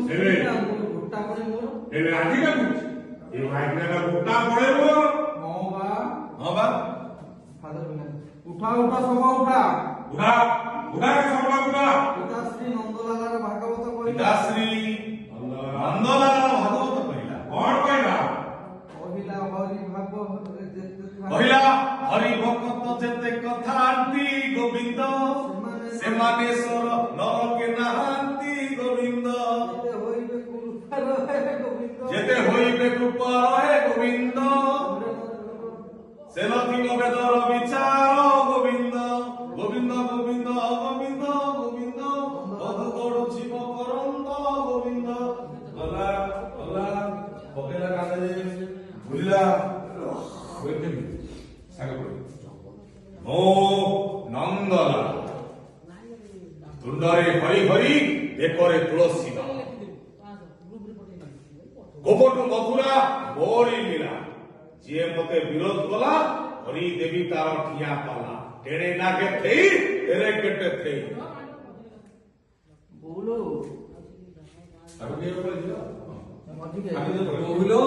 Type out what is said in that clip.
ଏବେ ଗୋଟା ପଡେ ମୋର ଏବେ ଆଜିକା ବୁଝ ଏ ଭାଇନାଟା ଗୋଟା ପଡେବ ହଁ ବା फादर उठा उठा सभा उठा ଉଠା ଉଠା ସଭା ଉଠା ପିତାଶ୍ରୀ ନନ୍ଦଲାଲାର ଭାଗବତ କହିଲା ପିତାଶ୍ରୀ ନନ୍ଦଲାଲ ଭାଗବତ କହିଲା କଣ କହିଲା କହିଲା କହିଲା ହରି ଭାବ ହରି ଭକ୍ତ ଯେତେ କଥା ଆନ୍ତି ଗୋବିନ୍ଦ ସେମାନେ ସର ନରକେ ନାହାନ୍ତି ଗୋବିନ୍ଦ ଯେତେ ହୋଇବେ କୃପା ରହେ ଗୋବିନ୍ଦ ସେ ନଥିବ ବେଦର ବିଚାର ଗୋବିନ୍ଦ ଗୋବିନ୍ଦ ଗୋବିନ୍ଦ ଗୋବିନ୍ଦ ଗୋବିନ୍ଦ ବଧୁ ଗଡୁଛି ମକରନ୍ଦ ଗୋବିନ୍ଦ ଗଲା ଗଲା ପକେଇଲା କାନରେ ବୁଲିଲା ନନ୍ଦଲା ତୁଣ୍ଡରେ ହରି ହରି ବେକରେ ତୁଳସୀ ଗୋପଠୁ ମଥୁରା ମୋରି ଲୀଳା ଯିଏ ମତେ ବିରୋଧ କଲା ହରି ଦେବୀ ତାର ଠିଆ କଲା ତେଣେ ନାକେ ଥେଇ ତେରେ କେଟେ ଥେଇ ବୋलो ତାକୁ କିଏ କହିଲା ମଝିରେ ବୋलो